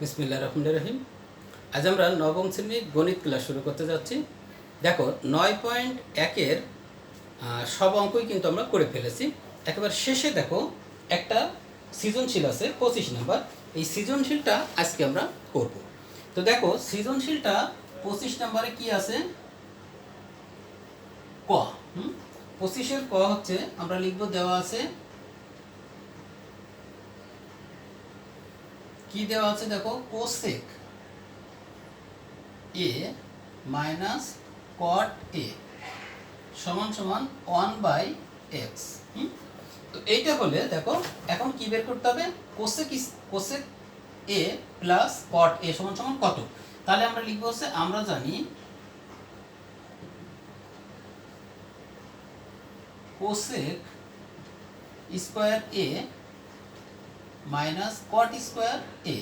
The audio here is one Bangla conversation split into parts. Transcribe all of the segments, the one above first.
বিসমিল্লাহির রহমানির রহিম। আজ আমরা নবম শ্রেণীর গণিত ক্লাস শুরু করতে যাচ্ছি। দেখো 9.1-এর সব অঙ্কই কিন্তু আমরা করে ফেলেছি। একেবারে শেষে দেখো একটা সৃজনশীল আছে 25 নাম্বার। এই সৃজনশীলটা আজকে আমরা করব। তো দেখো সৃজনশীলটা 25 নাম্বারে কি আছে? ক। 25-এর ক হচ্ছে আমরা লিখব, দেওয়া আছে কি দেওয়া আছে দেখো, cosec A minus cot A সমান সমান 1/x। তো এইটা হলে দেখো এখন কি বের করতে হবে, cosec A plus cot A সমান সমান কত। তাহলে আমরা লিখবো হচ্ছে, আমরা জানি cosec square A minus cot square A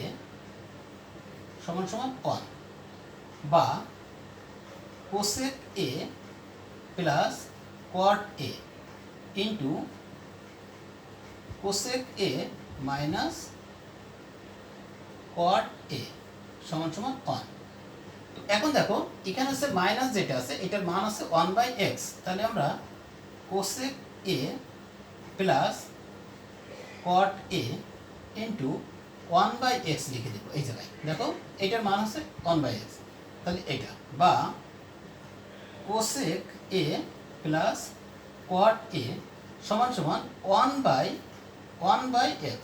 সমান সমান 1, বা cosec A plus cot A into cosec A minus cot A সমান সমান 1। তো এখন দেখো এখানে আছে মাইনাস, যেটা আছে এটার মান আছে 1/x। তাহলে আমরা cosec A plus cot A into 1/x লিখে দেবো এই জায়গায়। দেখো এটার মান আছে 1/x, তাহলে এটা, বা cosec A plus cot A সমান সমান 1/x।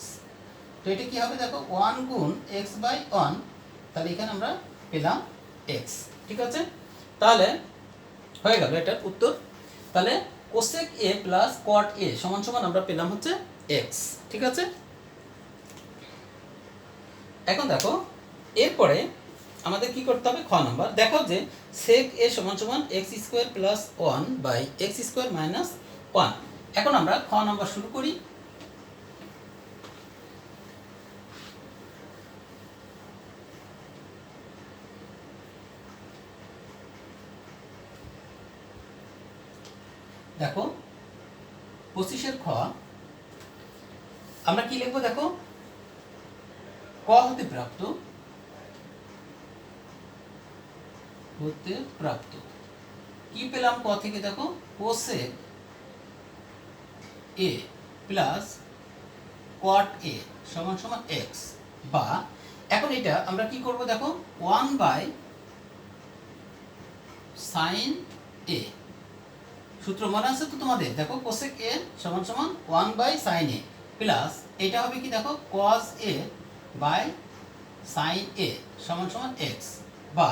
তো এটা কি হবে দেখো, 1 গুণ x/1, তাহলে এখানে আমরা পেলাম x। ঠিক আছে, তাহলে হয়ে গেল এটার উত্তর। তাহলে cosec A plus cot A সমান সমান আমরা পেলাম হচ্ছে x। ঠিক আছে, এখন দেখো এরপরে আমাদের কি করতে হবে, খ নাম্বার। দেখো যে সেক এ সমান সমান x² প্লাস 1/x² মাইনাস 1। এখন আমরা খ নাম্বার শুরু করি। দেখো 25-এর খ আমরা কি লিখবো, দেখো ক হতে প্রাপ্ত কি পেলাম ক থেকে, দেখো cosec A plus cot A সমান সমান x, বা এখন এটা আমরা কি করব, দেখো 1/sin এ। সূত্র মনে আছে তো তোমাদের? দেখো কোসেক এ সমান সমান 1/sin এ প্লাস এটা হবে কি, দেখো cos এ বাই sin এ সমান সমান x, বা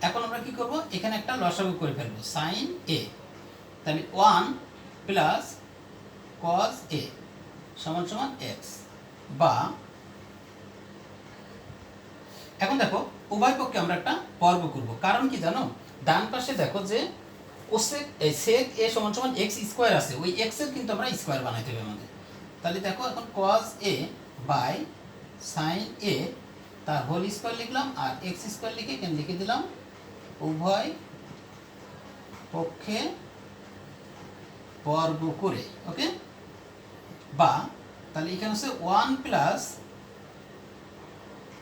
এখন আমরা কি করব, এখানে একটা লসাগু করে ফেলবো sin এ। তাহলে 1 প্লাস cos এ সমান সমান x, বা এখন দেখো উভয় পক্ষে আমরা একটা বর্গ করব। কারণ কি জানো, ডান পাশে দেখো যে কোসেক এই সেক এ সমান সমান x² আছে, ওই x এর কিন্তু আমরা স্কয়ার বানাইতে হবে আমাদের। তাহলে দেখো এখন cos এ বাই sin এ তার হোল স্কয়ার লিখলাম, আর x² লিখে এখানে লিখে দিলাম উভয় পক্ষে বর্গ করে। ওকে, বা তাহলে এখানে হচ্ছে 1 প্লাস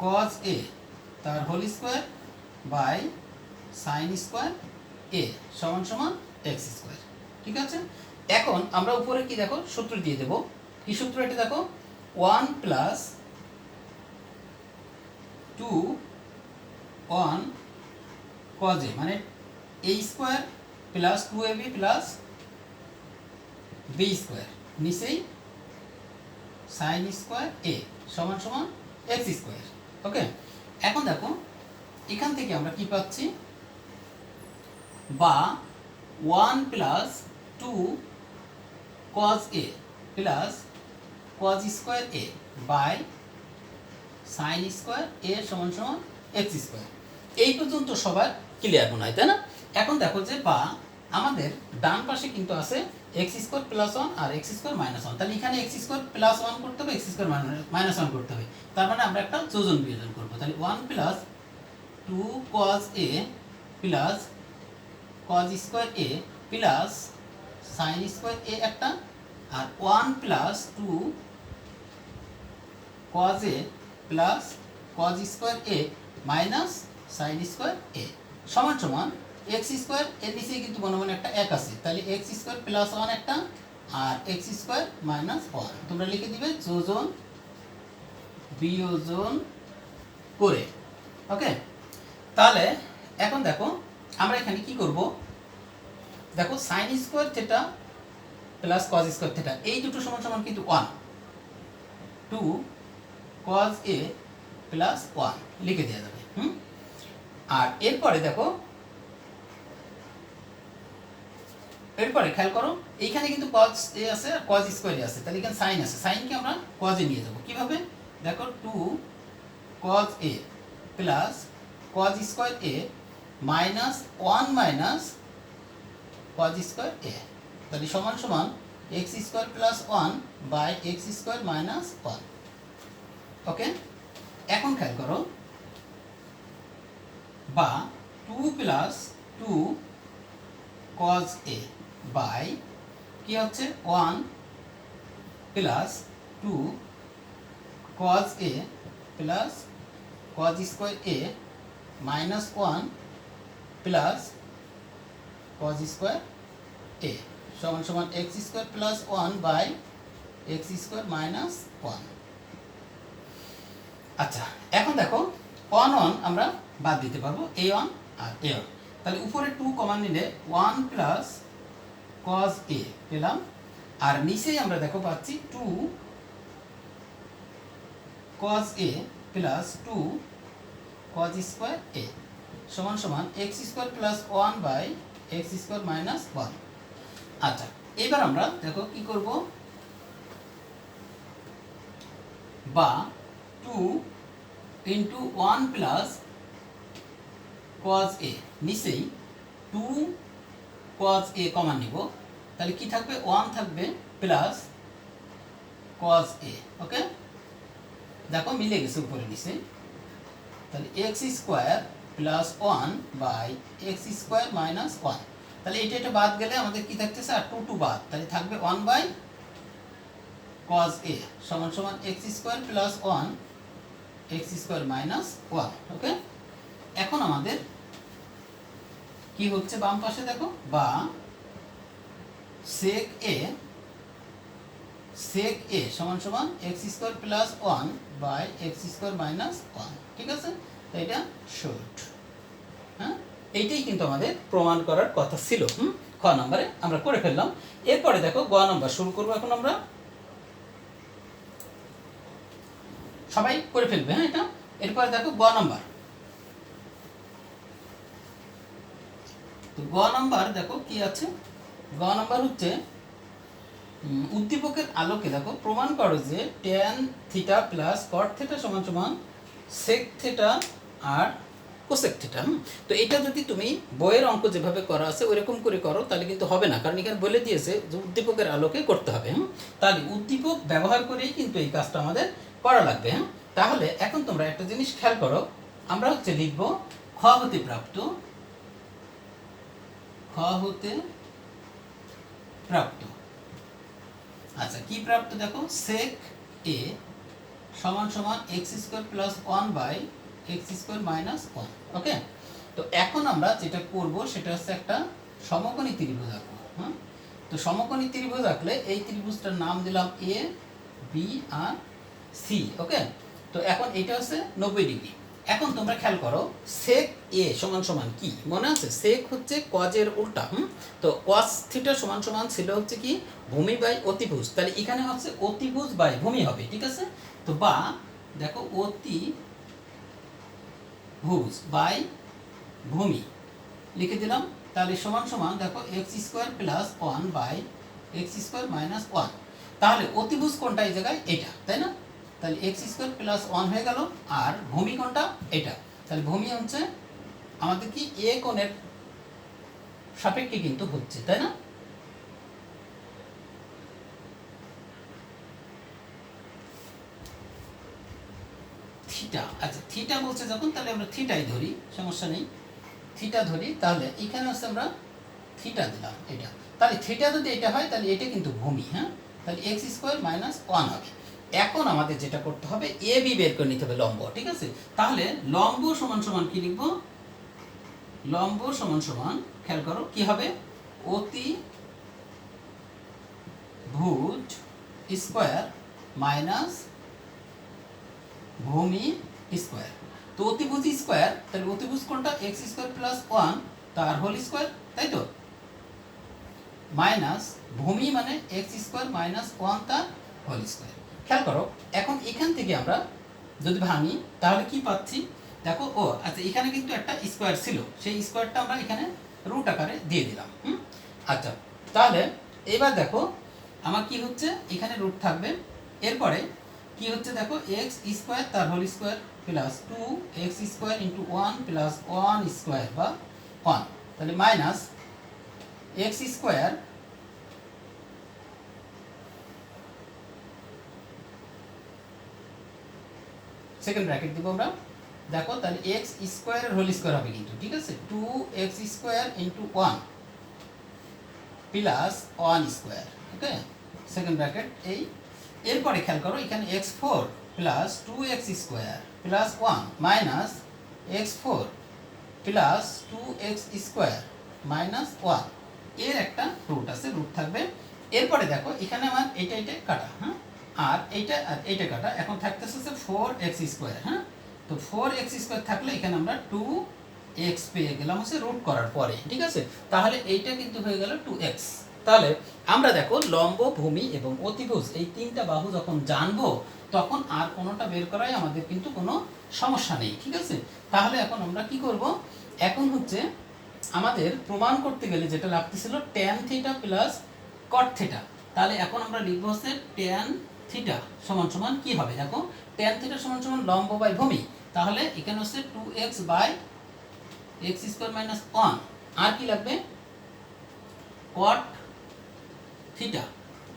cos এ তার whole square by sin square A সমান সমান x²। ঠিক আছে, এখন আমরা উপরে কি দেখো সূত্র দিয়ে দেব। কি সূত্র এটা দেখো, 1 প্লাস 2 1 cos এ মানে a² plus 2ab plus b², নিচেই sin স্কয়ার এ সমান সমান x²। ওকে, এখন দেখো এখান থেকে আমরা কি পাচ্ছি, বা 1 plus 2 cos A plus cos² A by sin square A সমান সমান x²। এই পর্যন্ত সবার ক্লিয়ার মনে হয়, তাই না? এখন দেখো যে বা আমাদের ডান পাশে কিন্তু আছে x² প্লাস 1 আর x² মাইনাস 1। তাহলে এখানে x² প্লাস 1 করতে হবে, x² মাইনাস 1 করতে হবে। তার মানে আমরা একটা যোজন বিয়োজন করব। তাহলে 1 plus 2 cos A plus cos² A plus sin² এ একটা, আর 1 plus 2 cos A plus cos square A minus sine square A সমান সমান এক্স স্কোয়ার এর নিচে কিন্তু মনে মনে একটা এক আছে, তাহলে এক্স স্কোয়ার প্লাস ওয়ান একটা আর এক্স স্কোয়ার মাইনাস ওয়ান তোমরা লিখে দিবে যোজন বিয়োজন করে। ওকে, তাহলে এখন দেখো আমরা এখানে কি করব, দেখো sine square theta plus cos square theta এই দুটো সমান সমান কিন্তু one, two cos A plus one লিখে দেওয়া যাবে। আর এরপরে দেখো, এরপরে খেয়াল করো এইখানে কিন্তু কজ এ আছে আর কজ স্কোয়ার আছে, তাহলে এখানে সাইন আছে, সাইনকে আমরা কজে নিয়ে যাব কিভাবে, দেখো two cos A plus cos square A minus one minus cos square A, তাহলে সমান সমান x square plus one by x square minus one. Okay, এখন খেয়াল করো, বা two plus two cos A by কি হচ্ছে one plus two cos A plus cos square A minus one plus cos square A সমান সমান x square plus one by x square minus one. আচ্ছা, এখন দেখো ওয়ান ওয়ান আমরা বাদ দিতে পারবো, এ ওয়ান আর এ ওয়ান, তাহলে উপরে টু কমান নিলে ওয়ান প্লাস কজ এ পেলাম, আর নিচেই আমরা দেখো পাচ্ছি two cos A plus two cos square A সমান সমান x square plus one by x square minus one. আচ্ছা, এবার আমরা দেখো কি করব, বা two into one plus cos A, নিচেই টু কজ এ কমান নিব, তাহলে কি থাকবে ওয়ান থাকবে প্লাস কজ এ। ওকে, দেখো মিলে গেছে উপরে নিচে, তাহলে X square plus one by x square minus one, তাহলে এটা এটা বাদ গেলে আমাদের কি থাকতেছে আর টু টু বাদ, তাহলে থাকবে ওয়ান বাই কজ এ সমান সমান x square plus one x square minus one. Okay, এখন আমাদের কি হচ্ছে বাম পাশে দেখো, বা সেক এ সমান সমান x square plus one by x square minus one. ঠিক আছে, এটা শর্ট। হ্যাঁ, এইটাই কিন্তু আমাদের প্রমাণ করার কথা ছিল। খ নম্বরে আমরা করে ফেললাম। এরপরে দেখো গ নম্বর শুরু করবো এখন আমরা, সবাই করে ফেলবে। হ্যাঁ, এটা এরপরে দেখো গ নম্বর, তো গ নম্বর দেখো কি আছে, গ নম্বর হচ্ছে উদ্দীপকের আলোকে দেখো প্রমাণ করো যে tan theta plus cot theta সমান সমান সেক থিটা আর কোসেক থিটা। তো এটা যদি তুমি বইয়ের অঙ্ক যেভাবে করা আছে ওইরকম করে করো তাহলে কিন্তু হবে না, কারণ এখানে বলে দিয়েছে যে উদ্দীপকের আলোকে করতে হবে। তাহলে উদ্দীপক ব্যবহার করেই কিন্তু এই কাজটা আমাদের করা লাগবে। তাহলে এখন তোমরা একটা জিনিস খেয়াল করো, আমরা হচ্ছে লিখব খ হতে প্রাপ্ত, খ হতে প্রাপ্ত। আচ্ছা, কি প্রাপ্ত দেখো, সেক এ সমান সমান x square plus one by x square minus one. Okay, তো এখন আমরা যেটা করব সেটা হচ্ছে একটা সমকোণী ত্রিভুজ আঁকবো। হ্যাঁ, তো সমকোণী ত্রিভুজ আঁকলে এই ত্রিভুজটার নাম দিলাম এ বি আর সি। ওকে, তো এখন এটা হচ্ছে 90 ডিগ্রি। এখন তোমরা খেয়াল করো সেক এ সমান সমান কি মনে আছে, সেক হচ্ছে কজের উল্টা। তো কস থিটা সমান সমান ছিল হচ্ছে কি ভূমি বাই অতিভুজ, তাহলে এখানে হচ্ছে অতিভুজ বাই ভূমি হবে। ঠিক আছে, তো বা দেখো অতিভুজ বাই ভূমি লিখে দিলাম, তাহলে সমান সমান দেখো x square plus one by x square minus one. তাহলে অতিভুজ কোনটা এই জায়গায় এটা, তাই না, তাহলে এক্স স্কোয়ার প্লাস ওয়ান হয়ে গেল, আর ভূমি কোনটা এটা, তাহলে ভূমি হচ্ছে আমাদের কি এ কোণের সাপেক্ষে কিন্তু হচ্ছে, তাই না। থিটা, আচ্ছা থিটা বলছে যখন তাহলে আমরা থিটাই ধরি, সমস্যা নেই, থিটা ধরি। তাহলে এখানে হচ্ছে আমরা থিটা দিলাম এটা, তাহলে থিটা যদি এটা হয় তাহলে এটা কিন্তু ভূমি। হ্যাঁ, তাহলে এক্স স্কোয়ার মাইনাস ওয়ান হবে। এখন আমাদের যেটা করতে হবে এ বি বের করে নিতে হবে লম্ব, ঠিক আছে? তাহলে লম্ব সমান সমান কি লিখব? লম্ব সমান সমান খেয়াল করো কি হবে, অতিভুজ স্কোয়ার মাইনাস ভূমি স্কোয়ার। তো অতিভুজ স্কোয়ার, তাহলে অতিভুজ কোনটা? এক্স স্কোয়ার প্লাস ওয়ান তার হোল স্কোয়ার, তাই তো, মাইনাস ভূমি মানে এক্স স্কোয়ার মাইনাস ওয়ান তার হোল স্কোয়ার। খেয়াল করো এখন এখান থেকে আমরা যদি ভাঙি তাহলে কি পাচ্ছি দেখো, ও আচ্ছা এখানে কিন্তু একটা স্কোয়ার ছিল, সেই স্কোয়ারটা আমরা এখানে রুট আকারে দিয়ে দিলাম। আচ্ছা তাহলে এবার দেখো আমার কি হচ্ছে, এখানে রুট থাকবে, এরপরে কি হচ্ছে দেখো, এক্স স্কোয়ার তার whole square plus two x square into one plus one square বা ওয়ান, তাহলে minus X square second bracket দিব আমরা, দেখো তাহলে এক্স স্কোয়ারের হোল স্কোয়ার হবে কিন্তু, ঠিক আছে, two x square into one plus one square, okay, second bracket এই। এরপরে খেয়াল করো এখানে x four plus two x square plus one minus x four plus two x square minus one, এর একটা রুট আছে, রুট থাকবে। এরপরে দেখো এখানে আমার এইটা এটা কাটা, হ্যাঁ, আর এইটা কাটা, এখন থাকতেছে হচ্ছে ফোর এক্স স্কোয়ার, হ্যাঁ, তো ফোর এক্স স্কোয়ার থাকলে এখানে আমরা টু এক্স পেয়ে গেলাম হচ্ছে রুট করার পরে, ঠিক আছে, তাহলে এইটা কিন্তু হয়ে গেল টু এক্স। তাহলে আমরা দেখো লম্ব, ভূমি এবং অতিভুজ এই তিনটা বাহু যখন জানবো তখন আর কোনোটা বের করাই আমাদের কিন্তু কোনো সমস্যা নেই, ঠিক আছে। তাহলে এখন আমরা কি করব, এখন হচ্ছে আমাদের প্রমাণ করতে গেলে যেটা লাগতেছিল tan theta plus cot theta, তাহলে এখন আমরা লিখব হচ্ছে ট্যান থিটা সমান সমান কি হবে দেখো, ট্যান থিটা সমান সমান লম্ব বাই ভূমি, তাহলে এখানে হচ্ছে two x by x square minus one, আর কি লাগবে কট থিটা,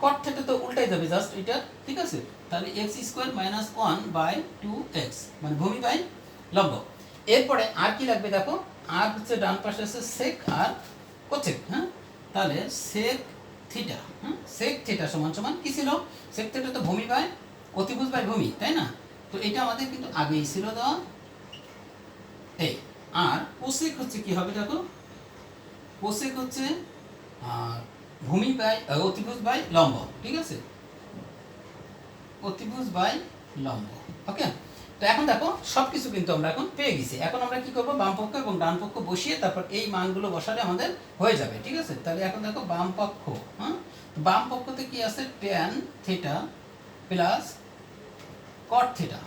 কট থিটা তো উল্টাই যাবে জাস্ট এটা, ঠিক আছে, তাহলে X square minus one by two X মানে ভূমি বাই লম্ব। এরপরে আর কি লাগবে দেখো, আর হচ্ছে ডান পাশে আছে সেক আর কোসেক, হ্যাঁ, তাহলে সেক থিটা, হ্যাঁ, সেক থিটা সমান সমান কি ছিল, সেক থিটা তো ভূমি বাই অতিভুজ বাই ভূমি, তাই না, তো এটা আমাদের কিন্তু আগেই ছিল দেওয়া এই। আর কোসেক হচ্ছে কি হবে দেখো, কোসেক হচ্ছে ভূমি বাই অতিভুজ বাই লম্ব, ঠিক আছে, অতিভুজ বাই লম্ব, ওকে। তো এখন দেখো সব কিছু কিন্তু আমরা এখন পেয়ে গেছি, এখন আমরা কি করব, বাম পক্ষ এবং ডান পক্ষ বসিয়ে তারপর এই মানগুলো বসালে আমাদের হয়ে যাবে, ঠিক আছে। তাহলে এখন দেখো বাম পক্ষ, হ্যাঁ, বাম পক্ষতে কি আছে tan theta plus cot theta,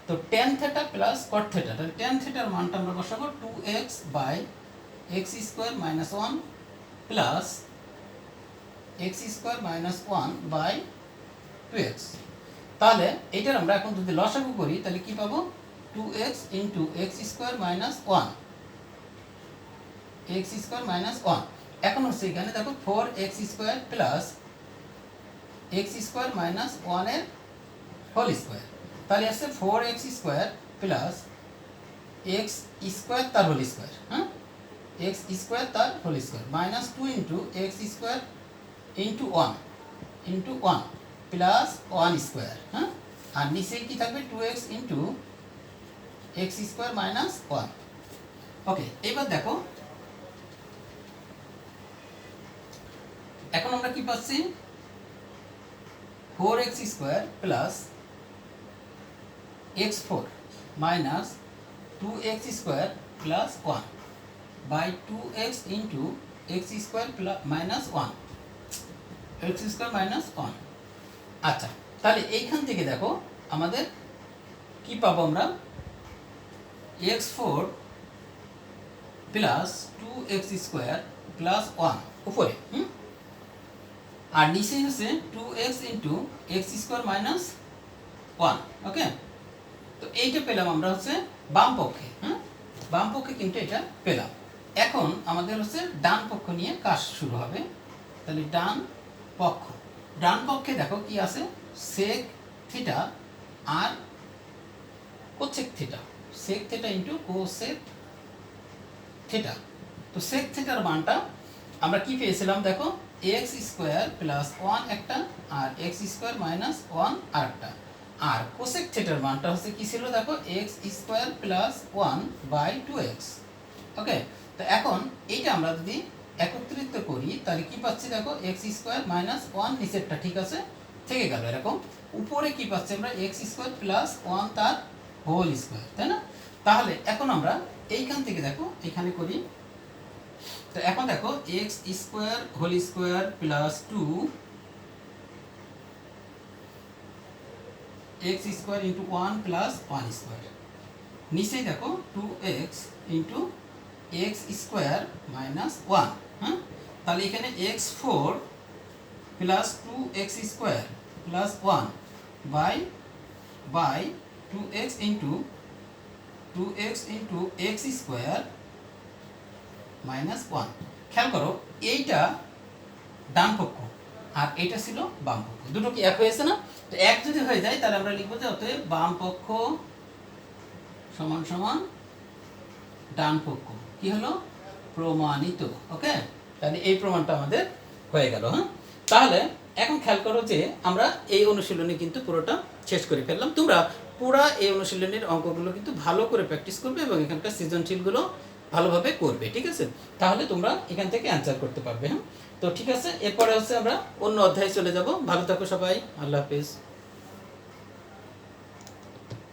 তো tan theta plus cot theta, তাহলে ট্যান থিটার মানটা আমরা বসাবো two x by x square minus one plus x square minus one by two x. তাহলে এইটার আমরা এখন যদি লসাগু করি তাহলে কি পাবো, two x into x square minus one, x square minus one, এখন হচ্ছে এখানে দেখো four x square plus x square minus ওয়ানের হোল স্কোয়ার, তাহলে আসছে four x square plus x square তার হোল স্কোয়ার, হ্যাঁ, এক্স স্কোয়ার তার whole square minus two into x square into one plus one square, হ্যাঁ, আর নিচে কি থাকবে two x into x square minus one, okay. এবার দেখো এখন আমরা কি পাচ্ছি, four x square plus x four minus two x square plus one by two x into x square plus minus one, x square minus one. আচ্ছা তাহলে এইখান থেকে দেখো আমাদের কি পাবো আমরা, x four plus two x square plus one উপরে, আর নিচে হচ্ছে two x into x square minus one, okay. তো এইটা পেলাম আমরা হচ্ছে বাম পক্ষে, হ্যাঁ, বাম পক্ষে কিন্তু এটা পেলাম। এখন আমাদের হচ্ছে ডান পক্ষ নিয়ে কাজ শুরু হবে, তাহলে ডান পক্ষ, ডান পক্ষে দেখো কি আছে, সেক থিটা আর cosec theta, sec theta into cosec theta, তো সেক থিটার মানটা আমরা কি পেয়েছিলাম দেখো এক্স স্কোয়ার প্লাস ওয়ান একটা আর এক্স স্কোয়ার মাইনাস ওয়ান আরেকটা। আর কোসেক থিটার মানটা হচ্ছে কি ছিল দেখো, x square plus one by two x. Okay, তো এখন এইটা আমরা যদি একত্রিত করি তাহলে কি পাচ্ছি দেখো, এক্স স্কোয়ার মাইনাস ওয়ান, নিচেরটা ঠিক আছে থেকে গেল এরকম। উপরে কি পাচ্ছি আমরা, এক্স স্কোয়ার প্লাস ওয়ান তার হোল স্কোয়ার, তাই না? তাহলে এখন আমরা এইখান থেকে দেখো এখানে করি, তো এখন দেখো x square whole square plus two x square into one plus one square, নিচেই দেখো two x into x square minus one. হ্যাঁ, তাহলে এখানে x four plus two x square plus one by two x into x square minus one. খেয়াল করো এইটা ডান পক্ষ আর এইটা ছিল বাম পক্ষ, দুটো কি এক হয়েছে না? তো এক যদি হয়ে যায় তাহলে আমরা লিখবো যে অতএব বাম পক্ষ সমান সমান ডান পক্ষ। কি হলো? প্রমাণিত। ওকে, তাহলে এই প্রমাণটা আমাদের হয়ে গেল। হ্যাঁ, তাহলে এখন খেয়াল করো যে আমরা এই অনুশীলনী কিন্তু পুরোটা শেষ করে ফেললাম। তোমরা পুরা এই অনুশীলনীর অঙ্কগুলো কিন্তু ভালো করে প্র্যাকটিস করবে এবং এখানকার সৃজনশীলগুলো ভালোভাবে করবে, ঠিক আছে? তাহলে তোমরা এখান থেকে অ্যান্সার করতে পারবে। হ্যাঁ, তো ঠিক আছে, এরপরে হচ্ছে আমরা অন্য অধ্যায়ে চলে যাব। ভালো থাকো সবাই, আল্লাহ হাফেজ।